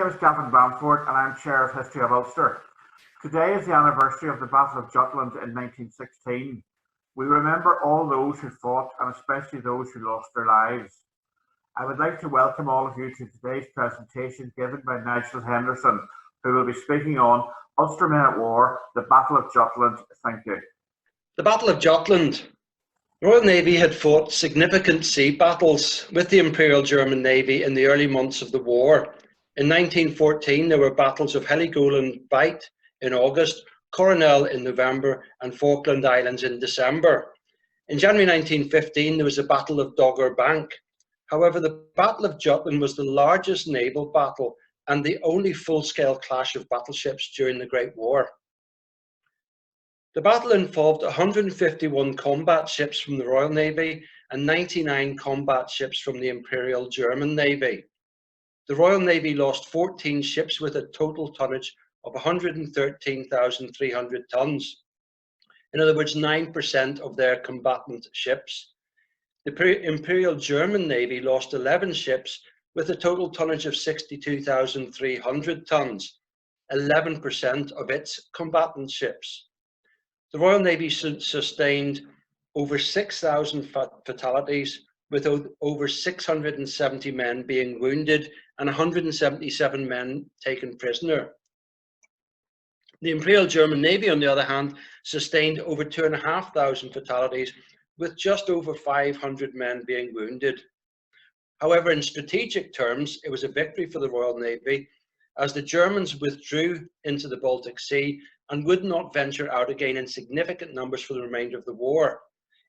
name is Gavin Bamford and I'm Chair of History of Ulster. Today is the anniversary of the Battle of Jutland in 1916. We remember all those who fought and especially those who lost their lives. I would like to welcome all of you to today's presentation given by Nigel Henderson, who will be speaking on Ulstermen at War, the Battle of Jutland. Thank you. The Battle of Jutland. The Royal Navy had fought significant sea battles with the Imperial German Navy in the early months of the war. In 1914, there were battles of Heligoland Bight in August, Coronel in November, and Falkland Islands in December. In January 1915, there was a Battle of Dogger Bank. However, the Battle of Jutland was the largest naval battle and the only full-scale clash of battleships during the Great War. The battle involved 151 combat ships from the Royal Navy and 99 combat ships from the Imperial German Navy. The Royal Navy lost 14 ships with a total tonnage of 113,300 tons. In other words, 9% of their combatant ships. The Imperial German Navy lost 11 ships with a total tonnage of 62,300 tons, 11% of its combatant ships. The Royal Navy sustained over 6,000 fatalities, with over 670 men being wounded and 177 men taken prisoner. The Imperial German Navy, on the other hand, sustained over 2,500 fatalities, with just over 500 men being wounded. However, in strategic terms, it was a victory for the Royal Navy, as the Germans withdrew into the Baltic Sea and would not venture out again in significant numbers for the remainder of the war.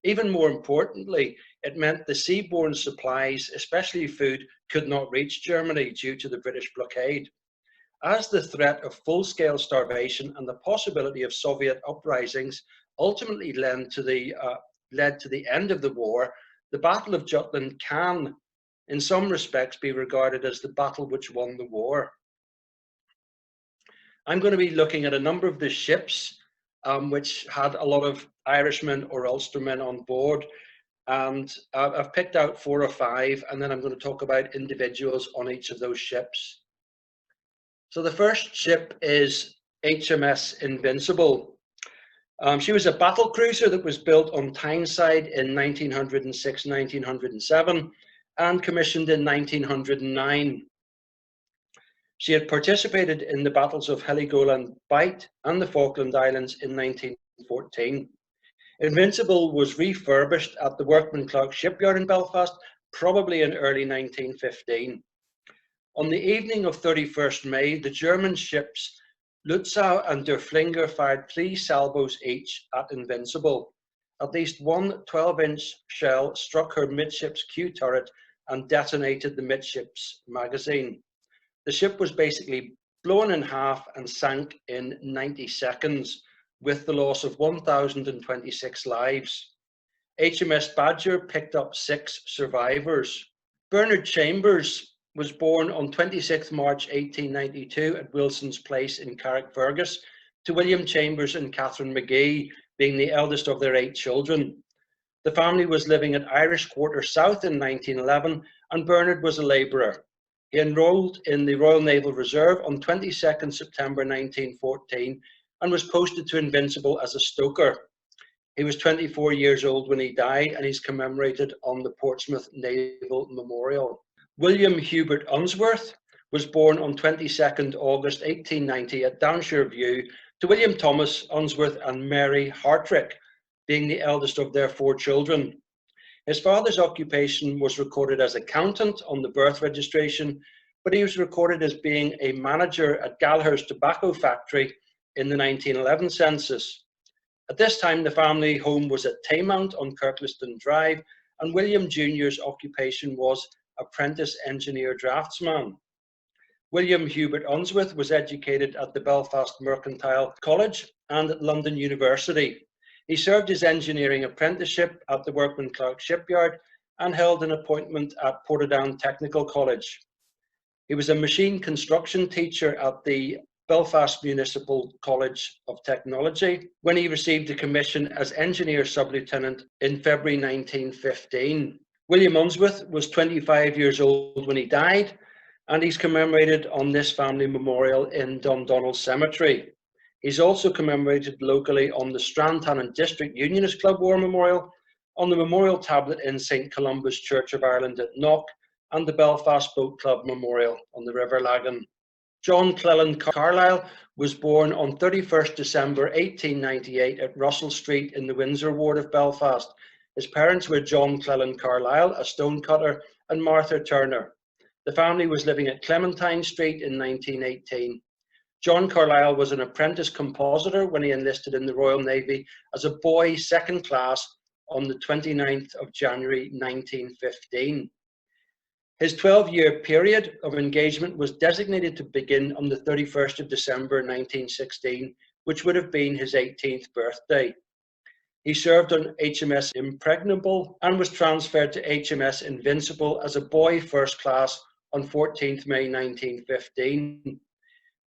Even more importantly, it meant the seaborne supplies, especially food, could not reach Germany due to the British blockade. As the threat of full-scale starvation and the possibility of Soviet uprisings ultimately led to the end of the war, the Battle of Jutland can, in some respects, be regarded as the battle which won the war. I'm going to be looking at a number of the ships which had a lot of Irishmen or Ulstermen on board, and I've picked out 4 or 5, and then I'm going to talk about individuals on each of those ships. So the first ship is HMS Invincible. She was a battle cruiser that was built on Tyneside in 1906-1907 and commissioned in 1909. She had participated in the battles of Heligoland Bight and the Falkland Islands in 1914. Invincible was refurbished at the Workman Clark shipyard in Belfast, probably in early 1915. On the evening of 31st May, the German ships Lützow and Der Flinger fired 3 salvos each at Invincible. At least one 12-inch shell struck her midships Q turret and detonated the midships magazine. The ship was basically blown in half and sank in 90 seconds, with the loss of 1,026 lives. HMS Badger picked up 6 survivors. Bernard Chambers was born on 26 March 1892 at Wilson's Place in Carrickfergus to William Chambers and Catherine McGee, being the eldest of their 8 children. The family was living at Irish Quarter South in 1911, and Bernard was a labourer. He enrolled in the Royal Naval Reserve on 22nd September 1914 and was posted to Invincible as a stoker. He was 24 years old when he died, and he's commemorated on the Portsmouth Naval Memorial. William Hubert Unsworth was born on 22nd August 1890 at Downshire View to William Thomas Unsworth and Mary Hartrick, being the eldest of their 4 children. His father's occupation was recorded as accountant on the birth registration, but he was recorded as being a manager at Galhurst Tobacco Factory in the 1911 census. At this time, the family home was at Taymount on Kirkliston Drive, and William Jr.'s occupation was apprentice engineer draftsman. William Hubert Unsworth was educated at the Belfast Mercantile College and at London University. He served his engineering apprenticeship at the Workman Clark shipyard and held an appointment at Portadown Technical College. He was a machine construction teacher at the Belfast Municipal College of Technology when he received a commission as engineer sub-lieutenant in February 1915. William Unsworth was 25 years old when he died, and he's commemorated on this family memorial in Dundonald Cemetery. He's also commemorated locally on the Strantanan District Unionist Club War Memorial, on the memorial tablet in St Columba's Church of Ireland at Knock, and the Belfast Boat Club Memorial on the River Lagan. John Cleland Carlyle was born on 31st December 1898 at Russell Street in the Windsor ward of Belfast. His parents were John Cleland Carlyle, a stonecutter, and Martha Turner. The family was living at Clementine Street in 1918. John Carlyle was an apprentice compositor when he enlisted in the Royal Navy as a boy second class on the 29th of January 1915. His 12-year period of engagement was designated to begin on the 31st of December 1916, which would have been his 18th birthday. He served on HMS Impregnable and was transferred to HMS Invincible as a boy first class on 14th May 1915.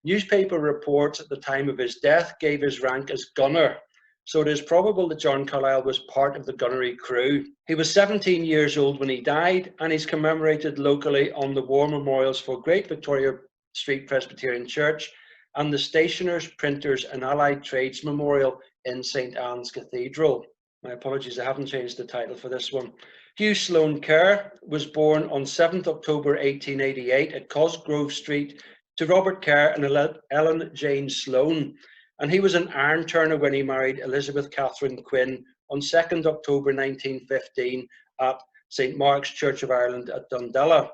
Newspaper reports at the time of his death gave his rank as gunner, so it is probable that John Carlyle was part of the gunnery crew. He was 17 years old when he died, and he's commemorated locally on the war memorials for Great Victoria Street Presbyterian Church and the Stationers, Printers and Allied Trades Memorial in St Anne's Cathedral. My apologies, I haven't changed the title for this one. Hugh Sloane Kerr was born on 7th October 1888 at Cosgrove Street to Robert Kerr and Ellen Jane Sloane, and he was an iron turner when he married Elizabeth Catherine Quinn on 2nd October 1915 at St Mark's Church of Ireland at Dundela.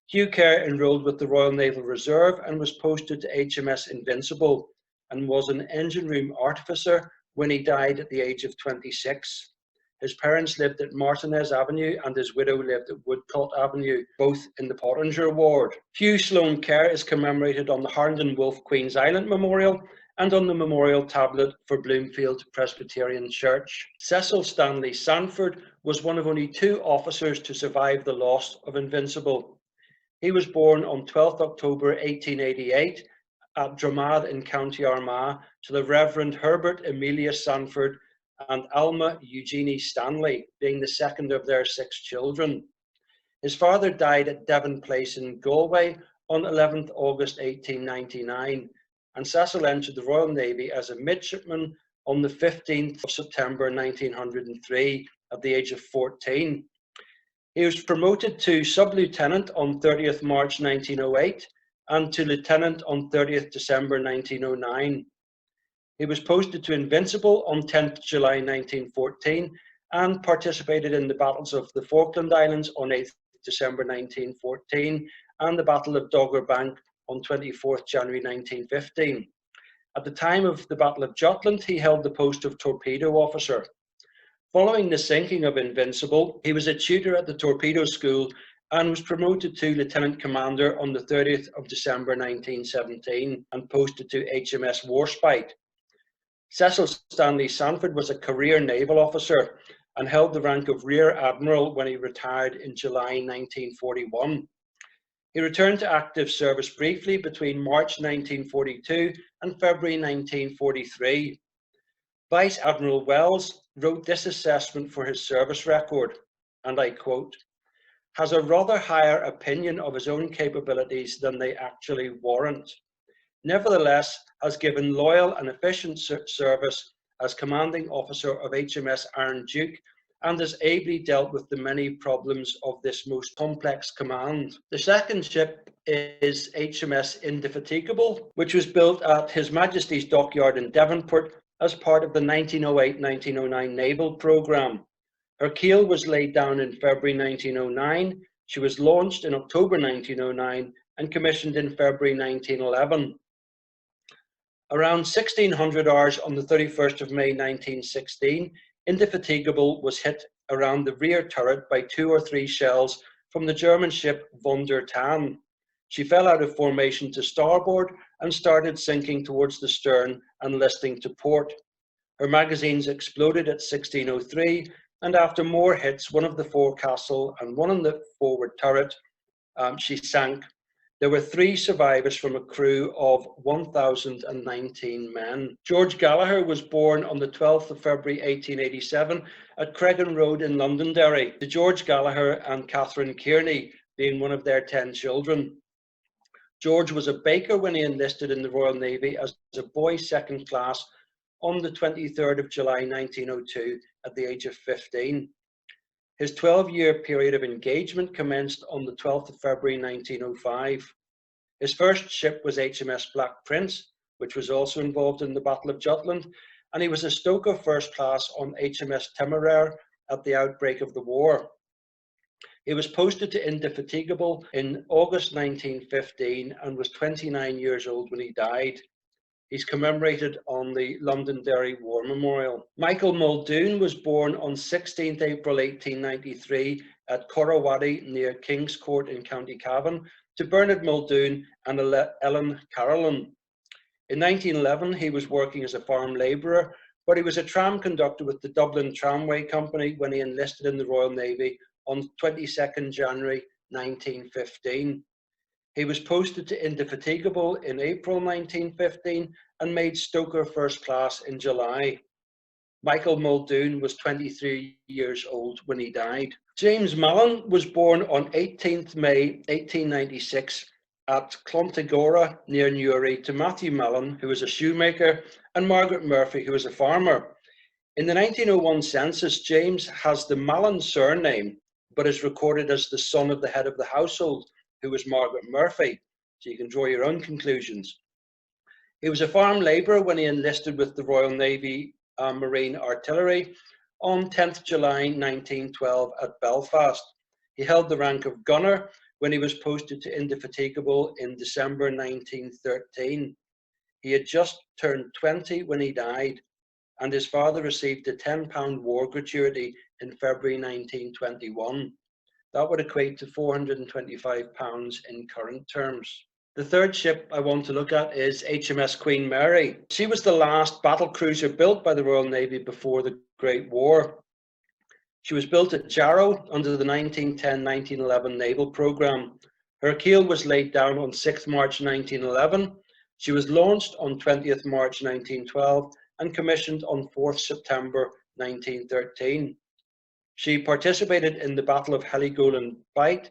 Hugh Kerr enrolled with the Royal Naval Reserve and was posted to HMS Invincible and was an engine room artificer when he died at the age of 26. His parents lived at Martinez Avenue and his widow lived at Woodcote Avenue, both in the Pottinger ward. Hugh Sloane Kerr is commemorated on the Harnden Wolff Queen's Island Memorial and on the memorial tablet for Bloomfield Presbyterian Church. Cecil Stanley Sanford was one of only 2 officers to survive the loss of Invincible. He was born on 12th October 1888 at Dramad in County Armagh to the Reverend Herbert Emilius Sanford and Alma Eugenie Stanley, being the second of their 6 children. His father died at Devon Place in Galway on 11th August 1899, and Cecil entered the Royal Navy as a midshipman on the 15th of September 1903 at the age of 14. He was promoted to sub-lieutenant on 30th March 1908 and to lieutenant on 30th December 1909. He was posted to Invincible on 10th July 1914 and participated in the battles of the Falkland Islands on 8th December 1914 and the Battle of Dogger Bank on 24th January 1915. At the time of the Battle of Jutland, he held the post of torpedo officer. Following the sinking of Invincible, he was a tutor at the torpedo school and was promoted to lieutenant commander on the 30th of December 1917 and posted to HMS Warspite. Cecil Stanley Sanford was a career naval officer and held the rank of Rear Admiral when he retired in July 1941. He returned to active service briefly between March 1942 and February 1943. Vice Admiral Wells wrote this assessment for his service record, and I quote, "has a rather higher opinion of his own capabilities than they actually warrant. Nevertheless, has given loyal and efficient service as commanding officer of HMS Iron Duke and has ably dealt with the many problems of this most complex command." The second ship is HMS Indefatigable, which was built at His Majesty's Dockyard in Devonport as part of the 1908-1909 naval programme. Her keel was laid down in February 1909. She was launched in October 1909 and commissioned in February 1911. Around 1600 hours on the 31st of May 1916, Indefatigable was hit around the rear turret by 2 or 3 shells from the German ship Von der Tann. She fell out of formation to starboard and started sinking towards the stern and listing to port. Her magazines exploded at 1603, and after more hits, one of the forecastle and one on the forward turret, she sank. There were 3 survivors from a crew of 1,019 men. George Gallagher was born on the 12th of February 1887 at Cregan Road in Londonderry, to George Gallagher and Catherine Kearney being one of their 10 children. George was a baker when he enlisted in the Royal Navy as a boy second class on the 23rd of July 1902 at the age of 15. His 12-year period of engagement commenced on the 12th of February 1905. His first ship was HMS Black Prince, which was also involved in the Battle of Jutland, and he was a stoker first class on HMS Temeraire at the outbreak of the war. He was posted to Indefatigable in August 1915 and was 29 years old when he died. He's commemorated on the Londonderry War Memorial. Michael Muldoon was born on 16th April 1893 at Corrawatty near King's Court in County Cavan to Bernard Muldoon and Ellen Carolan. In 1911, he was working as a farm labourer, but he was a tram conductor with the Dublin Tramway Company when he enlisted in the Royal Navy on 22nd January 1915. He was posted to Indefatigable in April 1915 and made stoker first class in July. Michael Muldoon was 23 years old when he died. James Mallon was born on 18th May 1896 at Clontegora near Newry to Matthew Mallon, who was a shoemaker, and Margaret Murphy, who was a farmer. In the 1901 census, James has the Mallon surname, but is recorded as the son of the head of the household, who was Margaret Murphy, so you can draw your own conclusions. He was a farm labourer when he enlisted with the Royal Navy Marine Artillery on 10th July 1912 at Belfast. He held the rank of gunner when he was posted to Indefatigable in December 1913. He had just turned 20 when he died, and his father received a £10 war gratuity in February 1921. That would equate to £425 in current terms. The third ship I want to look at is HMS Queen Mary. She was the last battle cruiser built by the Royal Navy before the Great War. She was built at Jarrow under the 1910-1911 naval programme. Her keel was laid down on 6th March 1911. She was launched on 20th March 1912 and commissioned on 4th September 1913. She participated in the Battle of Heligoland Bight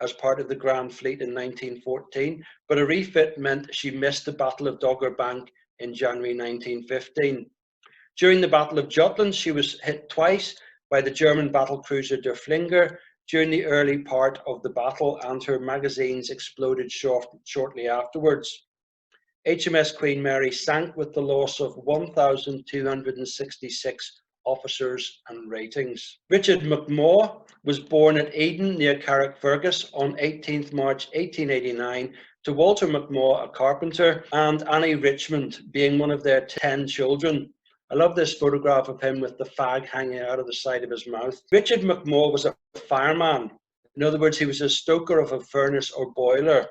as part of the Grand Fleet in 1914, but a refit meant she missed the Battle of Dogger Bank in January 1915. During the Battle of Jutland, she was hit twice by the German battlecruiser Der Flinger during the early part of the battle, and her magazines exploded shortly afterwards. HMS Queen Mary sank with the loss of 1,266 officers and ratings. Richard McMaw was born at Eden near Carrickfergus on 18th March 1889 to Walter McMaw, a carpenter, and Annie Richmond, being one of their 10 children. I love this photograph of him with the fag hanging out of the side of his mouth. Richard McMaw was a fireman. In other words, he was a stoker of a furnace or boiler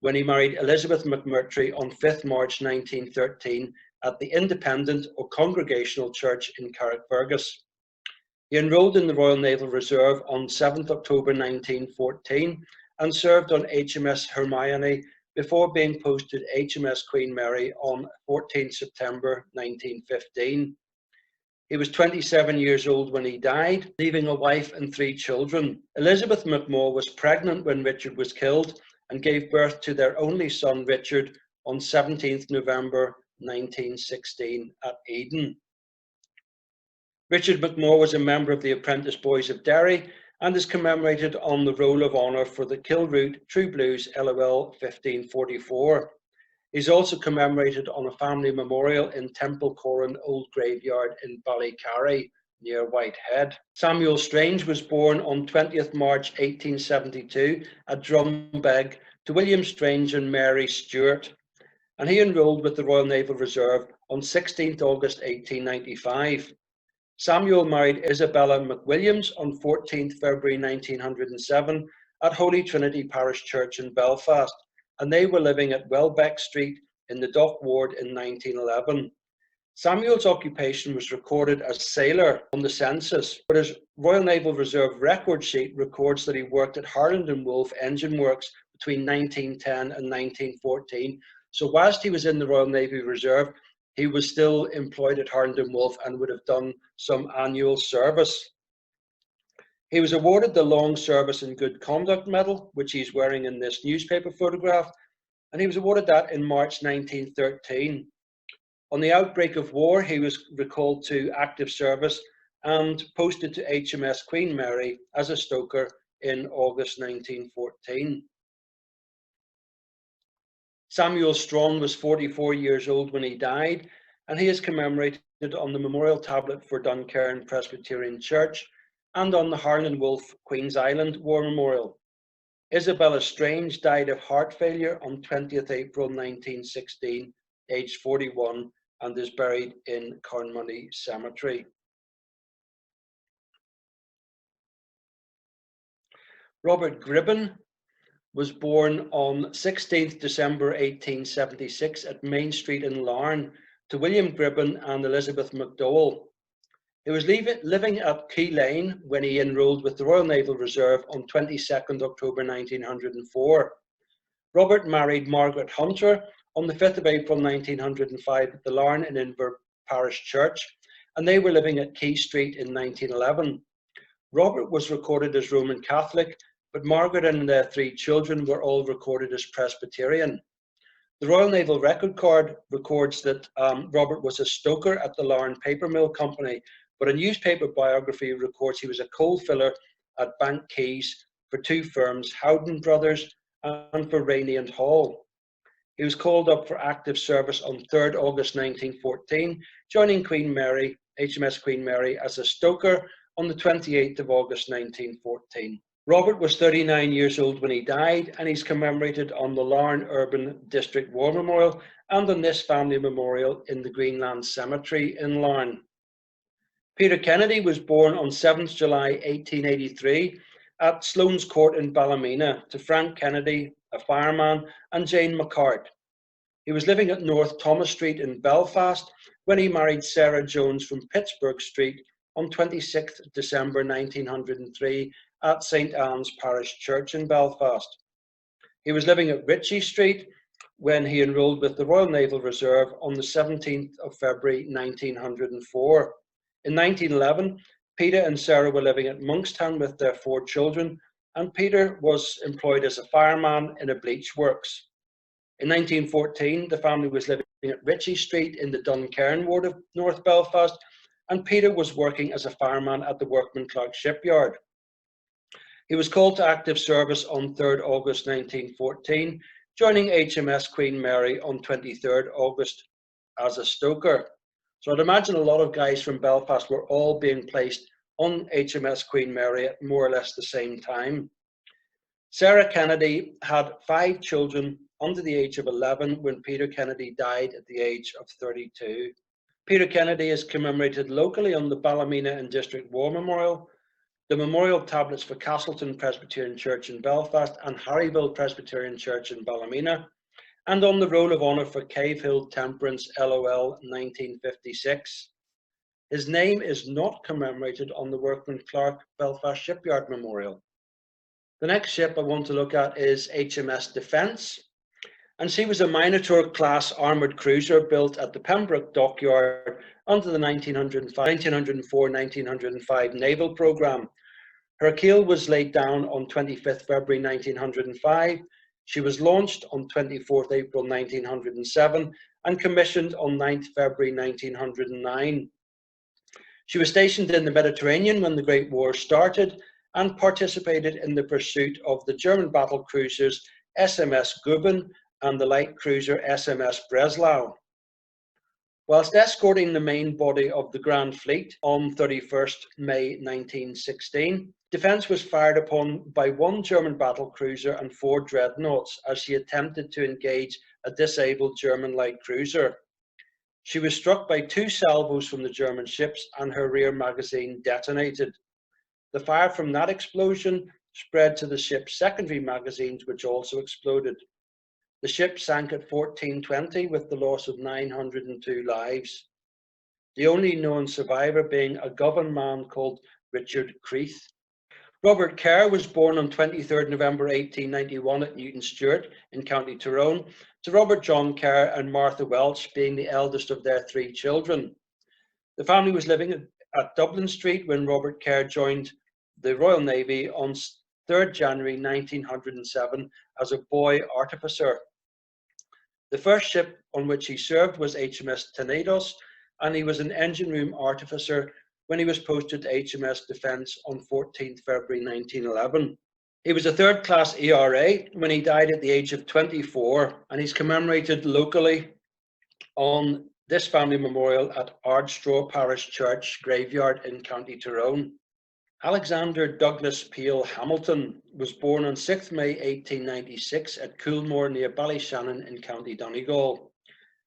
when he married Elizabeth McMurtry on 5th March 1913 at the Independent or Congregational Church in Carrickfergus. He enrolled in the Royal Naval Reserve on 7th October 1914 and served on HMS Hermione before being posted HMS Queen Mary on 14th September 1915. He was 27 years old when he died, leaving a wife and 3 children. Elizabeth McMaw was pregnant when Richard was killed and gave birth to their only son, Richard, on 17th November 1916 at Eden. Richard McMaw was a member of the Apprentice Boys of Derry and is commemorated on the Roll of Honour for the Kilroot True Blues LOL 1544. He's also commemorated on a family memorial in Temple Corran Old Graveyard in Ballycarry near Whitehead. Samuel Strange was born on 20th March 1872 at Drumbeg to William Strange and Mary Stewart, and he enrolled with the Royal Naval Reserve on 16th August 1895. Samuel married Isabella McWilliams on 14th February 1907 at Holy Trinity Parish Church in Belfast, and they were living at Welbeck Street in the Dock Ward in 1911. Samuel's occupation was recorded as sailor on the census, but his Royal Naval Reserve record sheet records that he worked at Harland and Wolff Engine Works between 1910 and 1914. So whilst he was in the Royal Navy Reserve, he was still employed at Harland and Wolff and would have done some annual service. He was awarded the Long Service and Good Conduct Medal, which he's wearing in this newspaper photograph, and he was awarded that in March 1913. On the outbreak of war, he was recalled to active service and posted to HMS Queen Mary as a stoker in August 1914. Samuel Strong was 44 years old when he died, and he is commemorated on the memorial tablet for Duncairn Presbyterian Church and on the Harlan Wolff Queen's Island War Memorial. Isabella Strange died of heart failure on 20th April 1916, aged 41, and is buried in Carnmoney Cemetery. Robert Gribben was born on 16th December 1876 at Main Street in Larne to William Gribben and Elizabeth McDowell. He was living at Key Lane when he enrolled with the Royal Naval Reserve on 22nd October 1904. Robert married Margaret Hunter on the 5th of April 1905 at the Larne and Inver Parish Church, and they were living at Key Street in 1911. Robert was recorded as Roman Catholic, but Margaret and their 3 children were all recorded as Presbyterian. The Royal Naval Record Card records that Robert was a stoker at the Larne Paper Mill Company, but a newspaper biography records he was a coal filler at Bank Quays for 2 firms, Howden Brothers and for Rainey and Hall. He was called up for active service on 3rd August 1914, joining Queen Mary, HMS Queen Mary, as a stoker on the 28th of August 1914. Robert was 39 years old when he died, and he's commemorated on the Larne Urban District War Memorial and on this family memorial in the Greenland Cemetery in Larne. Peter Kennedy was born on 7th July 1883 at Sloane's Court in Ballymena to Frank Kennedy, a fireman, and Jane McCart. He was living at North Thomas Street in Belfast when he married Sarah Jones from Pittsburgh Street on 26th December 1903 at St. Anne's Parish Church in Belfast. He was living at Ritchie Street when he enrolled with the Royal Naval Reserve on the 17th of February 1904. In 1911, Peter and Sarah were living at Monkstown with their 4 children, and Peter was employed as a fireman in a bleach works. In 1914, the family was living at Ritchie Street in the Duncairn ward of North Belfast, and Peter was working as a fireman at the Workman Clark shipyard. He was called to active service on 3rd August 1914, joining HMS Queen Mary on 23rd August as a stoker. So I'd imagine a lot of guys from Belfast were all being placed on HMS Queen Mary at more or less the same time. Sarah Kennedy had 5 children under the age of 11 when Peter Kennedy died at the age of 32. Peter Kennedy is commemorated locally on the Ballymena and District War Memorial, the memorial tablets for Castleton Presbyterian Church in Belfast and Harryville Presbyterian Church in Ballymena, and on the Roll of Honour for Cave Hill Temperance LOL 1956. His name is not commemorated on the Workman Clark Belfast Shipyard Memorial. The next ship I want to look at is HMS Defence, and she was a Minotaur class armoured cruiser built at the Pembroke Dockyard under the 1904-1905 naval programme. Her keel was laid down on 25th February 1905. She was launched on 24th April 1907 and commissioned on 9th February 1909. She was stationed in the Mediterranean when the Great War started and participated in the pursuit of the German battle cruisers SMS Guben and the light cruiser SMS Breslau. Whilst escorting the main body of the Grand Fleet on 31st May 1916, Defence was fired upon by 1 German battle cruiser and 4 dreadnoughts as she attempted to engage a disabled German light cruiser. She was struck by 2 salvos from the German ships and her rear magazine detonated. The fire from that explosion spread to the ship's secondary magazines, which also exploded. The ship sank at 14:20 with the loss of 902 lives, the only known survivor being a Govan man called Richard Creeth. Robert Kerr was born on 23rd November 1891 at Newton Stewart in County Tyrone, to Robert John Kerr and Martha Welch being the eldest of their 3 children. The family was living at Dublin Street when Robert Kerr joined the Royal Navy on 3rd January 1907 as a boy artificer. The first ship on which he served was HMS Tenedos, and he was an engine room artificer when he was posted to HMS Defence on 14th February 1911. He was a third-class ERA when he died at the age of 24, and he's commemorated locally on this family memorial at Ardstraw Parish Church Graveyard in County Tyrone. Alexander Douglas Peel Hamilton was born on 6th May 1896 at Coolmore near Ballyshannon in County Donegal.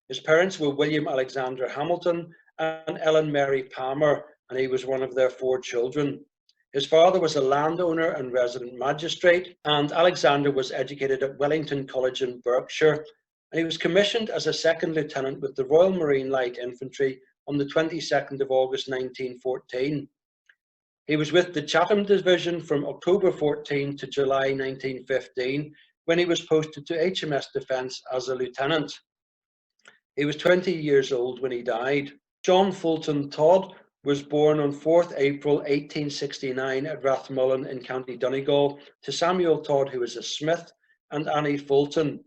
His parents were William Alexander Hamilton and Ellen Mary Palmer, and he was one of their 4 children. His father was a landowner and resident magistrate, and Alexander was educated at Wellington College in Berkshire, and he was commissioned as a second lieutenant with the Royal Marine Light Infantry on the 22nd of August 1914. He was with the Chatham Division from October 14 to July 1915, when he was posted to HMS Defence as a lieutenant. He was 20 years old when he died. John Fulton Todd was born on 4th April 1869 at Rathmullen in County Donegal to Samuel Todd, who was a smith, and Annie Fulton.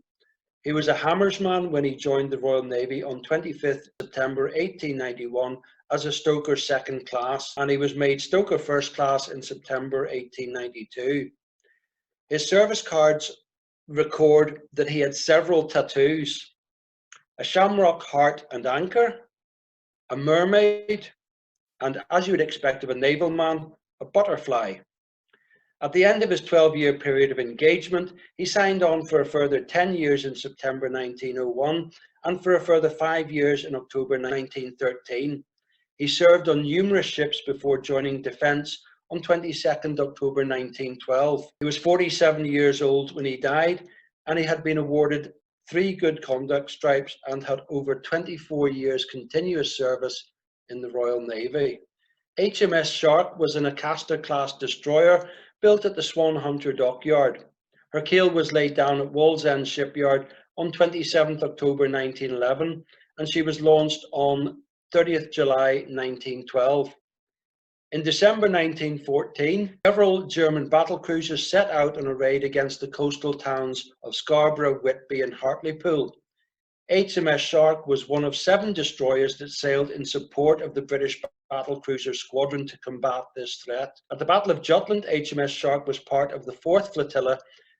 He was a hammersman when he joined the Royal Navy on 25th September 1891 as a stoker second class, and he was made stoker first class in September 1892. His service cards record that he had several tattoos: a shamrock heart and anchor, a mermaid, and, as you would expect of a naval man, a butterfly. At the end of his 12-year period of engagement, he signed on for a further 10 years in September 1901 and for a further 5 years in October 1913. He served on numerous ships before joining Defence on 22nd October 1912. He was 47 years old when he died, and he had been awarded 3 Good Conduct Stripes and had over 24 years continuous service in the Royal Navy. HMS Shark was an Acasta-class destroyer built at the Swan Hunter dockyard. Her keel was laid down at Wallsend Shipyard on 27th October 1911, and she was launched on 30th July 1912. In December 1914, several German battle cruisers set out on a raid against the coastal towns of Scarborough, Whitby, and Hartlepool. HMS Shark was one of 7 destroyers that sailed in support of the British battle cruiser squadron to combat this threat. At the Battle of Jutland, HMS Shark was part of the 4th Flotilla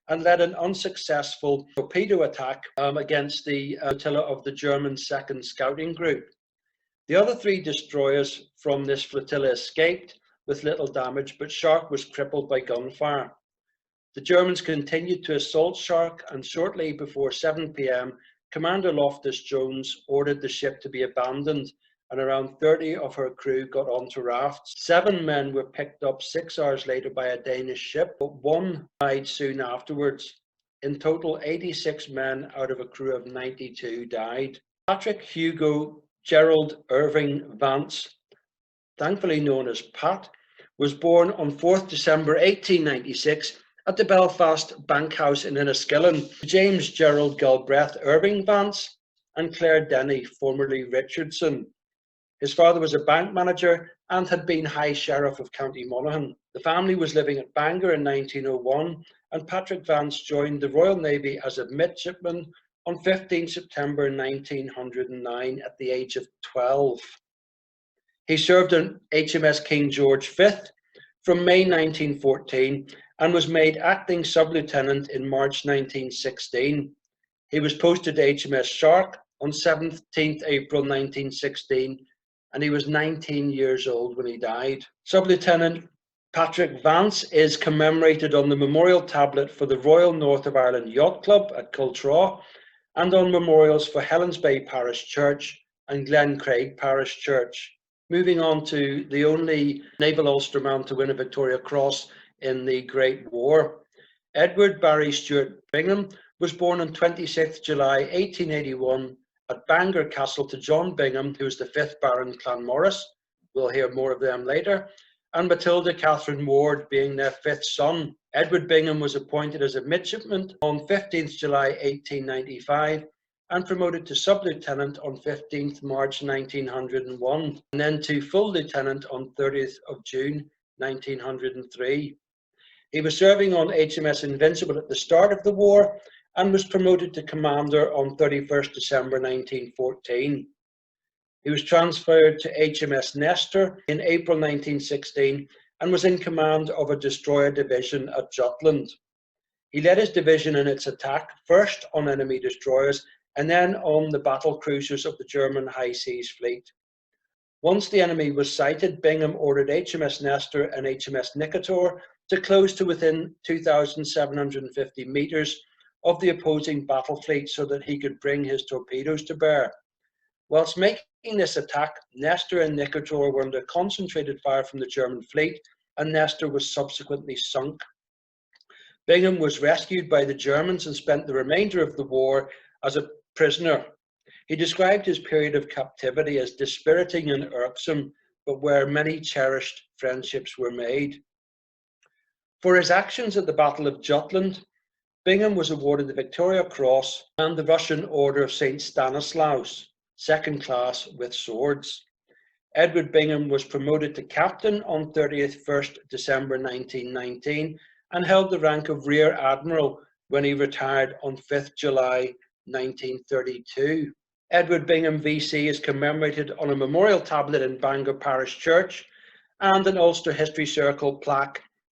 and led an unsuccessful torpedo attack against the flotilla of the German 2nd Scouting Group. The other 3 destroyers from this flotilla escaped with little damage, but Shark was crippled by gunfire. The Germans continued to assault Shark, and shortly before 7 p.m, Commander Loftus-Jones ordered the ship to be abandoned, and around 30 of her crew got onto rafts. 7 men were picked up 6 hours later by a Danish ship, but 1 died soon afterwards. In total, 86 men out of a crew of 92 died. Patrick Hugo Gerald Irving Vance, thankfully known as Pat, was born on 4th December 1896 at the Belfast Bank House in Enniskillen to James Gerald Galbraith Irving Vance and Claire Denny, formerly Richardson. His father was a bank manager and had been High Sheriff of County Monaghan. The family was living at Bangor in 1901, and Patrick Vance joined the Royal Navy as a midshipman on 15 September 1909 at the age of 12. He served on HMS King George V from May 1914 and was made acting sub-lieutenant in March 1916. He was posted to HMS Shark on 17th April 1916, and he was 19 years old when he died. Sub-Lieutenant Patrick Vance is commemorated on the memorial tablet for the Royal North of Ireland Yacht Club at Cultraw and on memorials for Helens Bay Parish Church and Glen Craig Parish Church. Moving on to the only naval Ulsterman to win a Victoria Cross in the Great War. Edward Barry Stewart Bingham was born on 26th July 1881 at Bangor Castle to John Bingham, who was the 5th Baron Clanmorris. We'll hear more of them later. And Matilda Catherine Ward being their 5th son. Edward Bingham was appointed as a midshipman on 15th July 1895 and promoted to sub-lieutenant on 15th March 1901, and then to full lieutenant on 30th of June 1903. He was serving on HMS Invincible at the start of the war and was promoted to commander on 31st December 1914. He was transferred to HMS Nestor in April 1916 and was in command of a destroyer division at Jutland. He led his division in its attack, first on enemy destroyers and then on the battle cruisers of the German High Seas Fleet. Once the enemy was sighted, Bingham ordered HMS Nestor and HMS Nicator to close to within 2,750 metres of the opposing battle fleet so that he could bring his torpedoes to bear. Whilst making this attack, Nestor and Nicator were under concentrated fire from the German fleet, and Nestor was subsequently sunk. Bingham was rescued by the Germans and spent the remainder of the war as a prisoner. He described his period of captivity as dispiriting and irksome, but where many cherished friendships were made. For his actions at the Battle of Jutland, Bingham was awarded the Victoria Cross and the Russian Order of St. Stanislaus, second class with swords. Edward Bingham was promoted to captain on 31st December 1919 and held the rank of Rear Admiral when he retired on 5th July 1932. Edward Bingham VC is commemorated on a memorial tablet in Bangor Parish Church and an Ulster History Circle plaque